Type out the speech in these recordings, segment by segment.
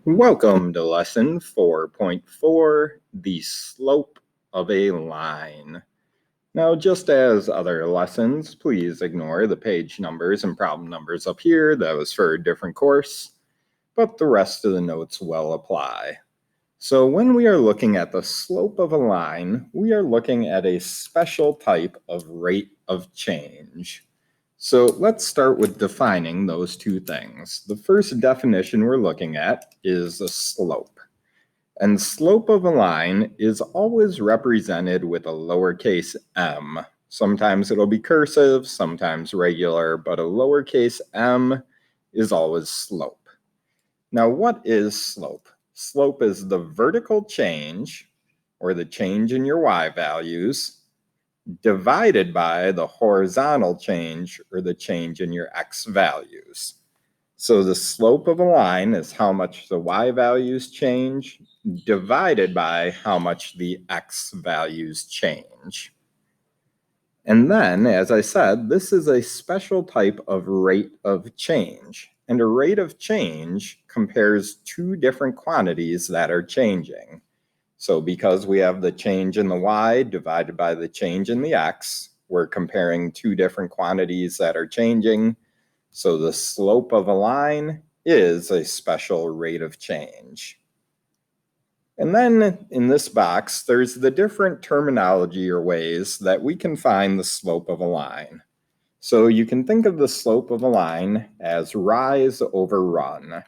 Welcome to lesson 4.4, the slope of a line. Now, just as other lessons, please ignore the page numbers and problem numbers up here. That was for a different course, but the rest of the notes will apply. So when we are looking at the slope of a line, we are looking at a special type of rate of change. So let's start with defining those two things. The first definition we're looking at is a slope. And slope of a line is always represented with a lowercase m. Sometimes it'll be cursive, sometimes regular, but a lowercase m is always slope. Now, what is slope? Slope is the vertical change, or the change in your y values, divided by the horizontal change, or the change in your x values. So the slope of a line is how much the y values change, divided by how much the x values change. And then, as I said, this is a special type of rate of change. And a rate of change compares two different quantities that are changing. So because we have the change in the y divided by the change in the x, we're comparing two different quantities that are changing. So the slope of a line is a special rate of change. And then in this box, there's the different terminology or ways that we can find the slope of a line. So you can think of the slope of a line as rise over run,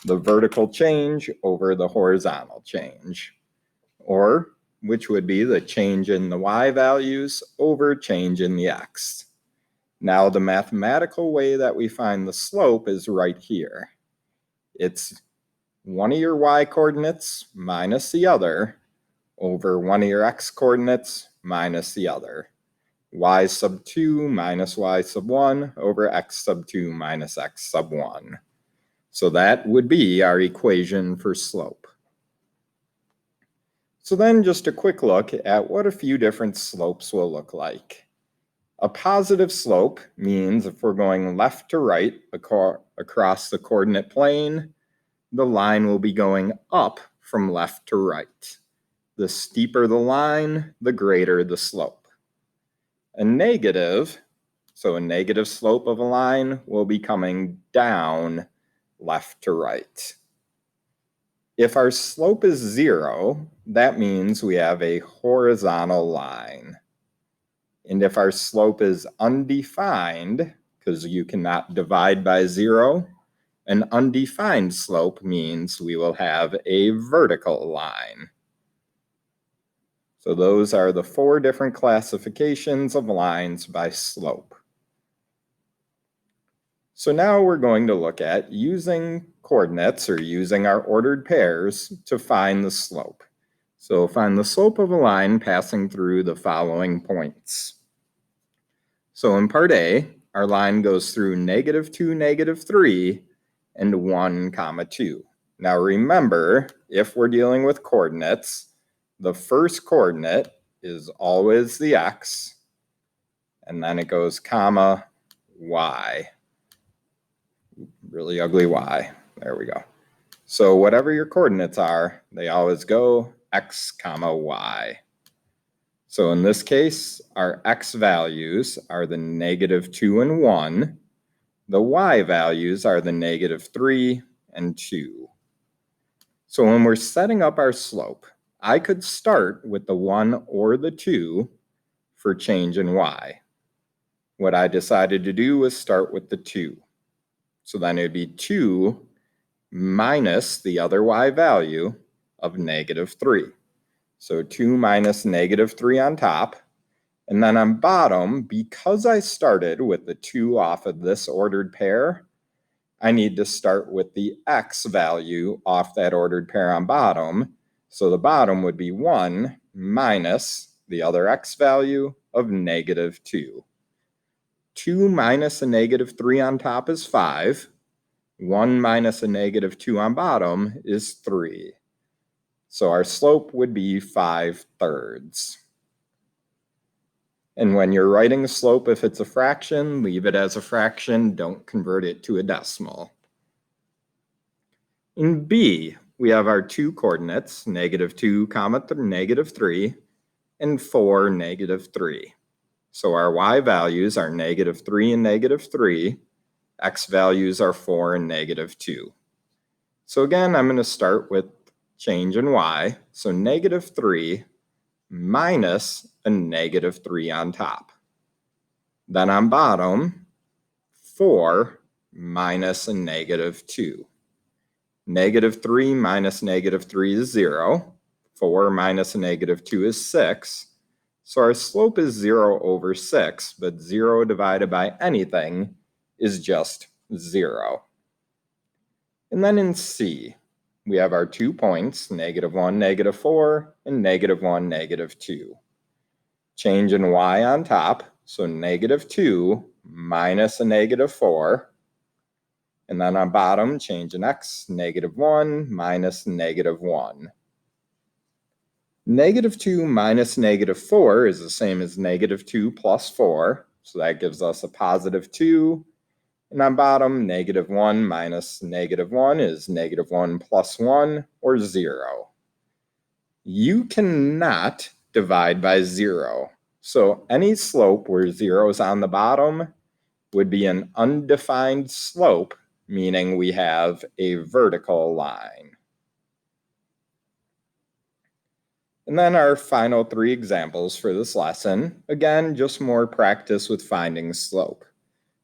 the vertical change over the horizontal change, or which would be the change in the y values over change in the x. Now, the mathematical way that we find the slope is right here. It's one of your y coordinates minus the other over one of your x coordinates minus the other. Y sub 2 minus y sub 1 over x sub 2 minus x sub 1. So that would be our equation for slope. So then just a quick look at what a few different slopes will look like. A positive slope means if we're going left to right across the coordinate plane, the line will be going up from left to right. The steeper the line, the greater the slope. A negative, so a negative slope of a line will be coming down left to right. If our slope is 0, that means we have a horizontal line. And if our slope is undefined, because you cannot divide by 0, an undefined slope means we will have a vertical line. So those are the 4 different classifications of lines by slope. So now we're going to look at using coordinates or using our ordered pairs to find the slope. So find the slope of a line passing through the following points. So in part A, our line goes through -2, -3, and 1, 2. Now remember, if we're dealing with coordinates, the first coordinate is always the x, and then it goes comma, y. Really ugly y. There we go. So whatever your coordinates are, they always go x, comma, y. So in this case, our x values are the -2 and 1. The y values are the -3 and 2. So when we're setting up our slope, I could start with the 1 or the 2 for change in y. What I decided to do was start with the 2. So then it would be 2 minus the other y value of -3. So 2 minus -3 on top. And then on bottom, because I started with the 2 off of this ordered pair, I need to start with the x value off that ordered pair on bottom. So the bottom would be 1 minus the other x value of -2. 2 minus a -3 on top is 5. 1 minus a -2 on bottom is 3. So our slope would be 5/3. And when you're writing a slope, if it's a fraction, leave it as a fraction. Don't convert it to a decimal. In B, we have our two coordinates, -2, -3, and 4, -3. So our y values are -3 and -3. X values are 4 and -2. So again, I'm going to start with change in y. So -3 minus a -3 on top. Then on bottom, 4 minus a -2. -3 minus -3 is 0. 4 minus a -2 is 6. So our slope is 0 over 6, but 0 divided by anything is just 0. And then in C, we have our 2 points, -1, -4, and -1, -2. Change in y on top, so -2 minus a -4. And then on bottom, change in x, -1 minus -1. -2 minus -4 is the same as -2 plus 4, so that gives us a +2. And on bottom, -1 minus -1 is -1 plus 1, or 0. You cannot divide by 0. So any slope where 0 is on the bottom would be an undefined slope, meaning we have a vertical line. And then our final 3 examples for this lesson. Again, just more practice with finding slope.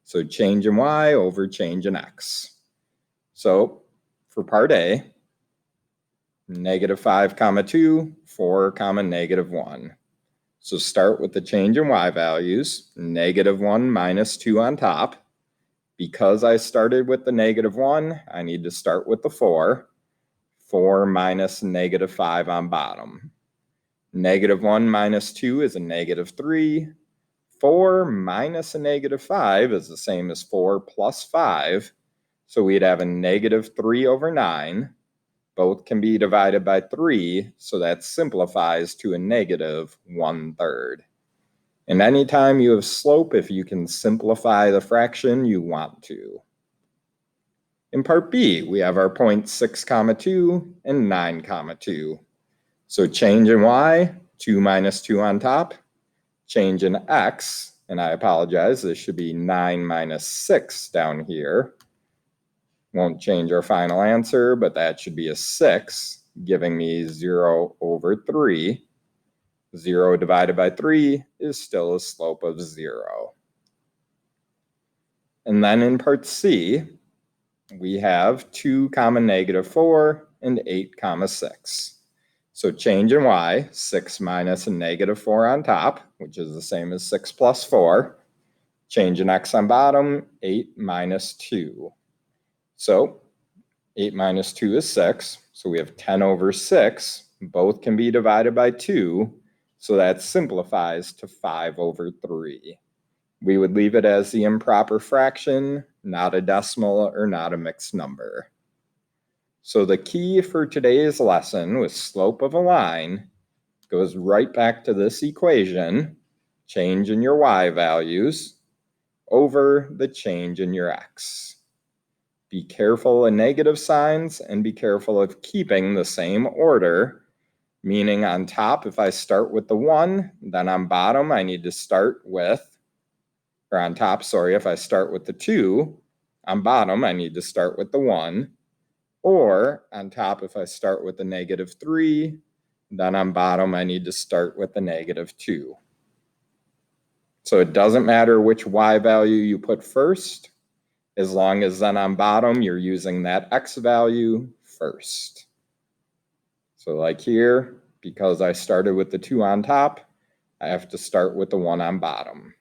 So change in y over change in x. So for part A, -5, 2, 4, -1. So start with the change in y values, -1 minus 2 on top. Because I started with the -1, I need to start with the 4. 4 minus -5 on bottom. -1 minus 2 is a -3. 4 minus a -5 is the same as 4 plus 5. So we'd have a -3 over 9. Both can be divided by 3, so that simplifies to a -1/3. And anytime you have slope, if you can simplify the fraction, you want to. In part B, we have our points 6, 2 and 9, 2. So change in y, 2 minus 2 on top. Change in x, and I apologize, this should be 9 minus 6 down here. Won't change our final answer, but that should be a 6, giving me 0 over 3. 0 divided by 3 is still a slope of 0. And then in part C, we have 2, -4 and 8, 6. So change in y, 6 minus a -4 on top, which is the same as 6 plus 4. Change in x on bottom, 8 minus 2. So 8 minus 2 is 6. So we have 10 over 6. Both can be divided by 2. So that simplifies to 5 over 3. We would leave it as the improper fraction, not a decimal or not a mixed number. So the key for today's lesson with slope of a line goes right back to this equation, change in your y values over the change in your x. Be careful of negative signs and be careful of keeping the same order, meaning on top, if I start with the 1, then on bottom I need to start with, or on top, sorry, if I start with the 2, on bottom I need to start with the 1. Or on top, if I start with the -3, then on bottom, I need to start with the -2. So it doesn't matter which y value you put first, as long as then on bottom, you're using that x value first. So like here, because I started with the 2 on top, I have to start with the 1 on bottom.